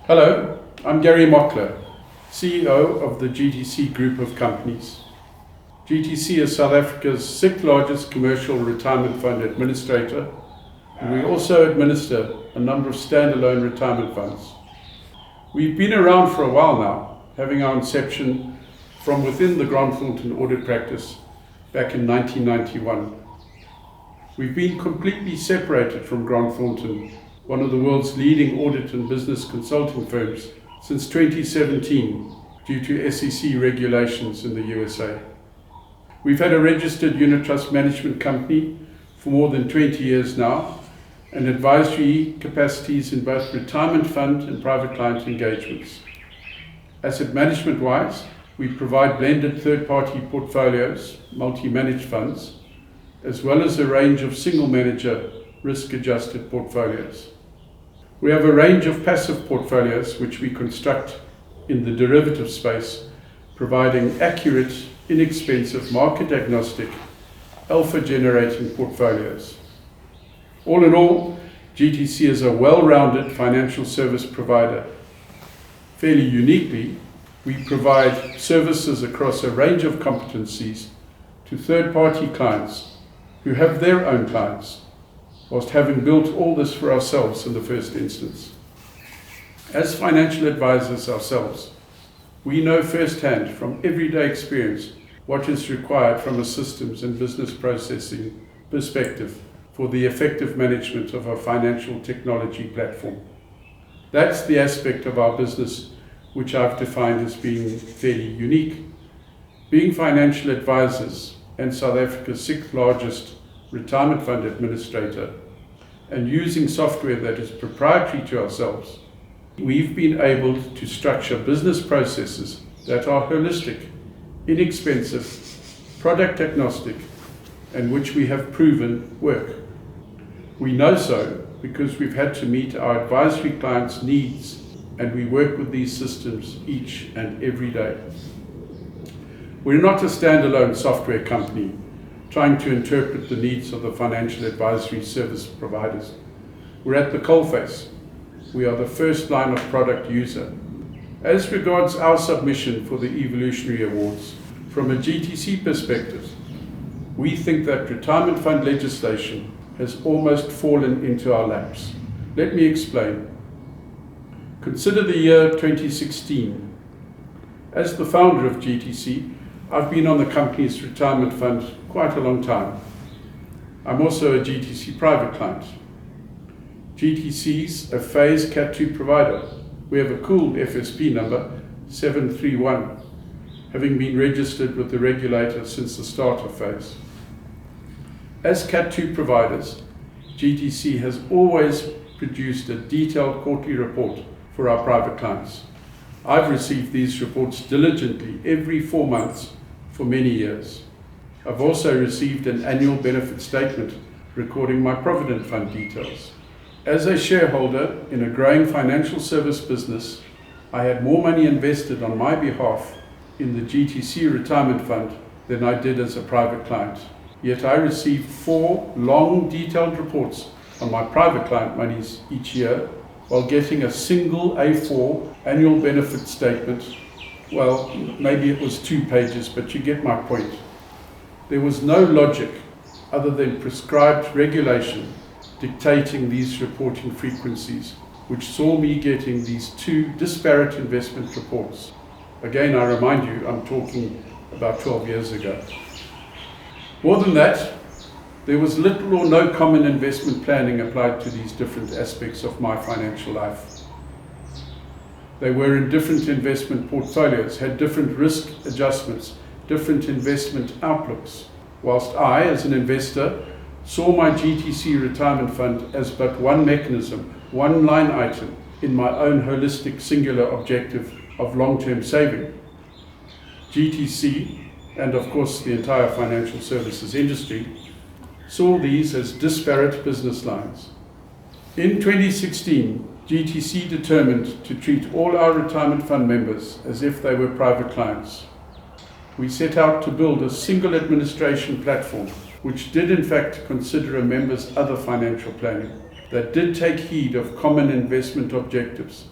Hello, I'm Gary Mockler, CEO of the GTC group of companies. GTC is South Africa's sixth largest commercial retirement fund administrator, and we also administer a number of standalone retirement funds. We've been around for a while now, having our inception from within the Grant Thornton audit practice back in 1991. We've been completely separated from Grant Thornton, one of the world's leading audit and business consulting firms, since 2017 due to SEC regulations in the USA. We've had a registered unit trust management company for more than 20 years now, and advisory capacities in both retirement fund and private client engagements. Asset management-wise, we provide blended third-party portfolios, multi-managed funds, as well as a range of single-manager risk-adjusted portfolios. We have a range of passive portfolios which we construct in the derivative space, providing accurate, inexpensive, market-agnostic, alpha-generating portfolios. All in all, GTC is a well-rounded financial service provider. Fairly uniquely, we provide services across a range of competencies to third-party clients who have their own clients, whilst having built all this for ourselves in the first instance. As financial advisors ourselves, we know firsthand from everyday experience what is required from a systems and business processing perspective for the effective management of a financial technology platform. That's the aspect of our business which I've defined as being fairly unique. Being financial advisors and South Africa's sixth largest retirement fund administrator, and using software that is proprietary to ourselves, we've been able to structure business processes that are holistic, inexpensive, product agnostic, and which we have proven work. We know so because we've had to meet our advisory clients' needs, and we work with these systems each and every day. We're not a standalone software company trying to interpret the needs of the financial advisory service providers. We're at the coalface. We are the first line of product user. As regards our submission for the Evolutionary Awards, from a GTC perspective, we think that retirement fund legislation has almost fallen into our laps. Let me explain. Consider the year 2016. As the founder of GTC, I've been on the company's retirement fund quite a long time. I'm also a GTC private client. GTC's a phase Cat 2 provider. We have a cool FSP number, 731, having been registered with the regulator since the start of phase. As Cat 2 providers, GTC has always produced a detailed quarterly report for our private clients. I've received these reports diligently every 4 months for many years. I've also received an annual benefit statement recording my Provident Fund details. As a shareholder in a growing financial service business, I had more money invested on my behalf in the GTC retirement fund than I did as a private client. Yet I received 4 long, detailed reports on my private client monies each year, while getting a single A4 annual benefit statement. Well, maybe it was 2 pages, but you get my point. There was no logic other than prescribed regulation dictating these reporting frequencies, which saw me getting these 2 disparate investment reports. Again, I remind you, I'm talking about 12 years ago. More than that, there was little or no common investment planning applied to these different aspects of my financial life. They were in different investment portfolios, had different risk adjustments, different investment outlooks, whilst I, as an investor, saw my GTC retirement fund as but one mechanism, one line item in my own holistic singular objective of long-term saving. GTC, and of course the entire financial services industry, saw these as disparate business lines. In 2016, GTC determined to treat all our retirement fund members as if they were private clients. We set out to build a single administration platform which did in fact consider a member's other financial planning, that did take heed of common investment objectives,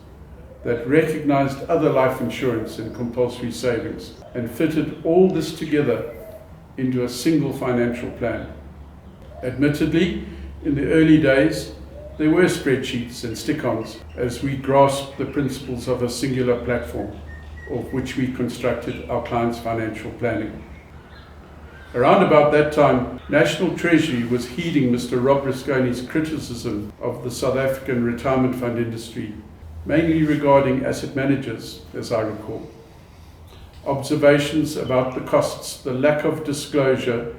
that recognized other life insurance and compulsory savings and fitted all this together into a single financial plan. Admittedly, in the early days, there were spreadsheets and stick-ons as we grasped the principles of a singular platform, of which we constructed our clients' financial planning. Around about that time, National Treasury was heeding Mr. Rob Risconi's criticism of the South African retirement fund industry, mainly regarding asset managers, as I recall. Observations about the costs, the lack of disclosure,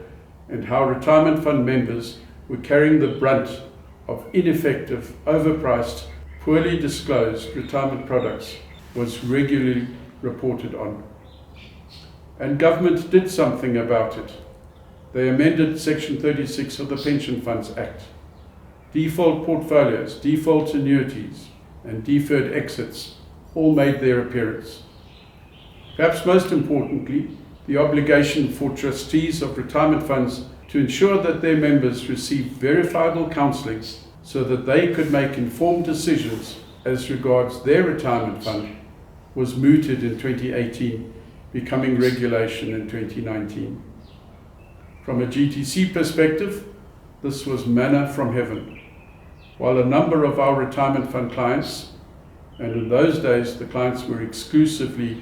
and how retirement fund members were carrying the brunt of ineffective, overpriced, poorly disclosed retirement products was regularly reported on. And government did something about it. They amended Section 36 of the Pension Funds Act. Default portfolios, default annuities, and deferred exits all made their appearance. Perhaps most importantly, the obligation for trustees of retirement funds to ensure that their members receive verifiable counselling so that they could make informed decisions as regards their retirement fund was mooted in 2018, becoming regulation in 2019. From a GTC perspective, this was manna from heaven. While a number of our retirement fund clients, and in those days the clients were exclusively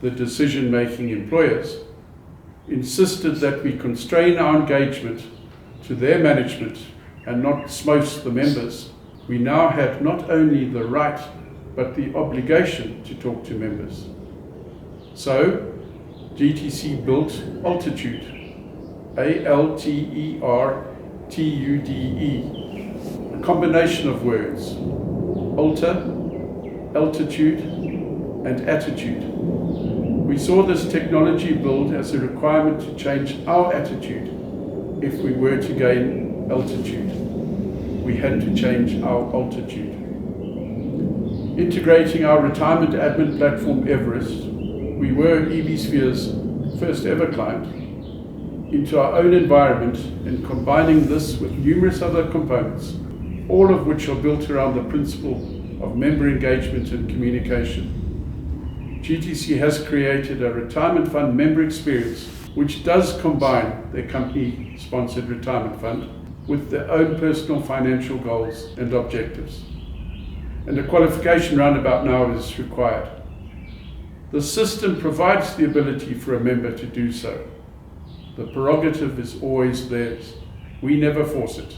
the decision-making employers, insisted that we constrain our engagement to their management and not smouse the members, we now had not only the right but the obligation to talk to members. So, GTC built Altertude, Altertude, a combination of words, alter, altitude, and attitude. We saw this technology build as a requirement to change our attitude if we were to gain altitude. We had to change our altitude. Integrating our retirement admin platform Everest, we were eBsphere's first ever client, into our own environment and combining this with numerous other components, all of which are built around the principle of member engagement and communication. GTC has created a retirement fund member experience which does combine their company-sponsored retirement fund with their own personal financial goals and objectives. And a qualification roundabout now is required. The system provides the ability for a member to do so. The prerogative is always theirs. We never force it.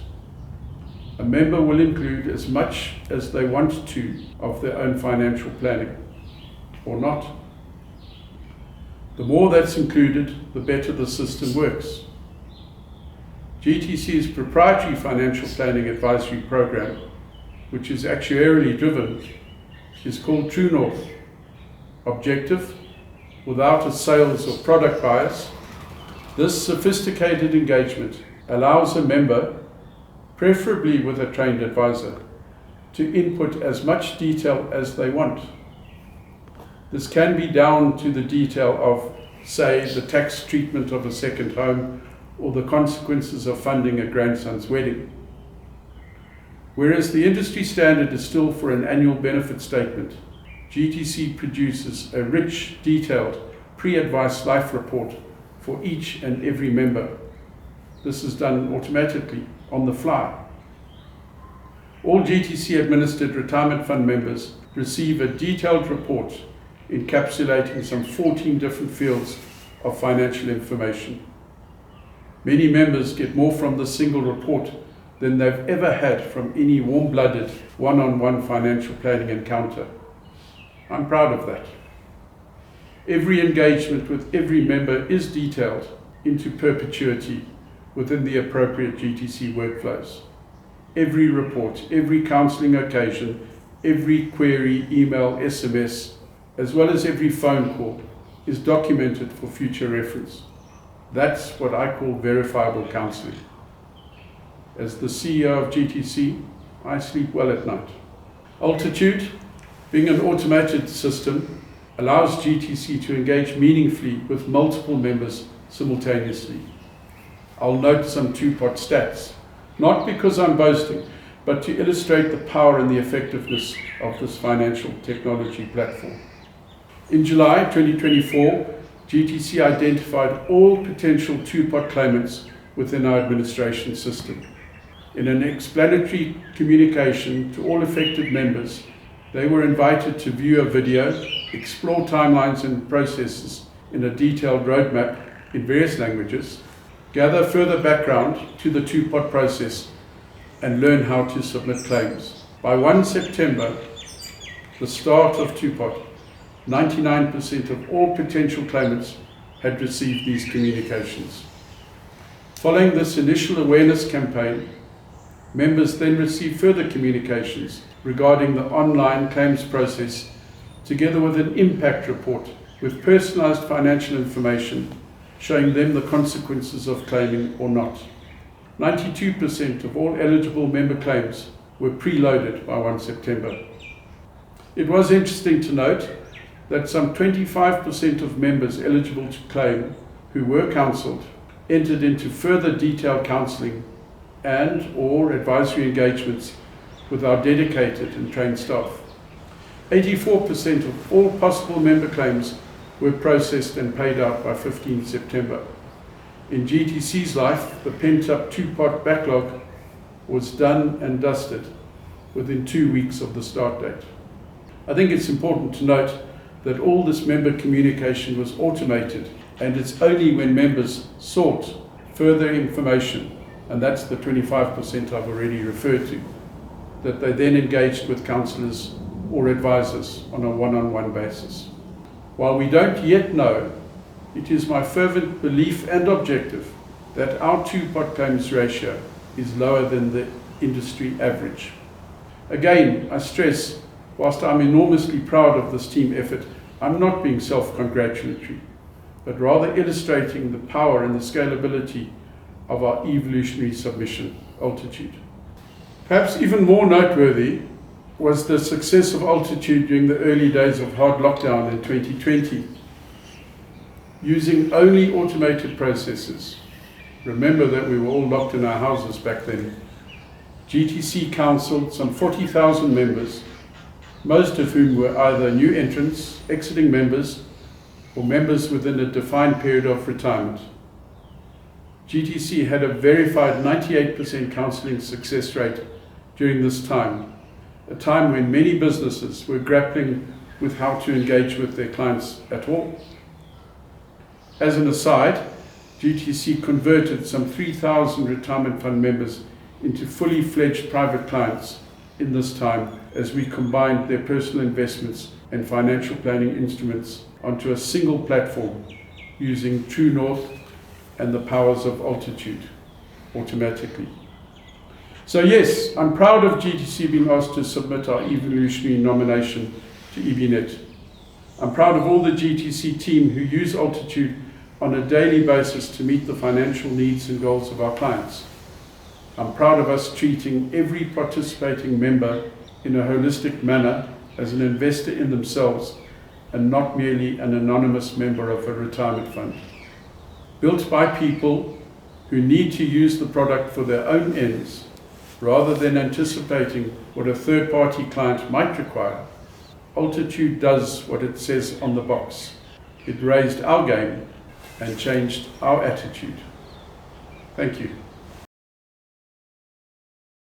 A member will include as much as they want to of their own financial planning, or not. The more that's included, the better the system works. GTC's proprietary financial planning advisory program, which is actuarially driven, is called True North. Objective, without a sales or product bias, this sophisticated engagement allows a member, preferably with a trained advisor, to input as much detail as they want. This can be down to the detail of, say, the tax treatment of a second home or the consequences of funding a grandson's wedding. Whereas the industry standard is still for an annual benefit statement, GTC produces a rich, detailed, pre-advice life report for each and every member. This is done automatically, on the fly. All GTC administered retirement fund members receive a detailed report encapsulating some 14 different fields of financial information. Many members get more from this single report than they've ever had from any warm-blooded, one-on-one financial planning encounter. I'm proud of that. Every engagement with every member is detailed into perpetuity within the appropriate GTC workflows. Every report, every counselling occasion, every query, email, SMS, as well as every phone call is documented for future reference. That's what I call verifiable counselling. As the CEO of GTC, I sleep well at night. Altertude, being an automated system, allows GTC to engage meaningfully with multiple members simultaneously. I'll note some two-part stats, not because I'm boasting, but to illustrate the power and the effectiveness of this financial technology platform. In July 2024, GTC identified all potential two-pot claimants within our administration system. In an explanatory communication to all affected members, they were invited to view a video, explore timelines and processes in a detailed roadmap in various languages, gather further background to the two-pot process, and learn how to submit claims. By 1 September, the start of two-pot, 99% of all potential claimants had received these communications. Following this initial awareness campaign, members then received further communications regarding the online claims process, together with an impact report with personalised financial information showing them the consequences of claiming or not. 92% of all eligible member claims were preloaded by 1 September. It was interesting to note that some 25% of members eligible to claim who were counselled entered into further detailed counselling and/or advisory engagements with our dedicated and trained staff. 84% of all possible member claims were processed and paid out by 15 September. In GTC's life, the pent-up two-pot backlog was done and dusted within 2 weeks of the start date. I think it's important to note that all this member communication was automated, and it's only when members sought further information, and that's the 25% I've already referred to, that they then engaged with counsellors or advisors on a one-on-one basis. While we don't yet know, it is my fervent belief and objective that our two-pot claims ratio is lower than the industry average. Again, I stress, whilst I'm enormously proud of this team effort, I'm not being self-congratulatory, but rather illustrating the power and the scalability of our evolutionary submission, Altertude. Perhaps even more noteworthy was the success of Altertude during the early days of hard lockdown in 2020. Using only automated processes, remember that we were all locked in our houses back then, GTC counselled some 40,000 members, most of whom were either new entrants, exiting members, or members within a defined period of retirement. GTC had a verified 98% counselling success rate during this time, a time when many businesses were grappling with how to engage with their clients at all. As an aside, GTC converted some 3,000 retirement fund members into fully fledged private clients in this time, as we combined their personal investments and financial planning instruments onto a single platform using True North and the powers of Altertude automatically. So yes, I'm proud of GTC being asked to submit our evolutionary nomination to EBNet. I'm proud of all the GTC team who use Altertude on a daily basis to meet the financial needs and goals of our clients. I'm proud of us treating every participating member in a holistic manner as an investor in themselves and not merely an anonymous member of a retirement fund. Built by people who need to use the product for their own ends, rather than anticipating what a third-party client might require, Altertude does what it says on the box. It raised our game and changed our attitude. Thank you.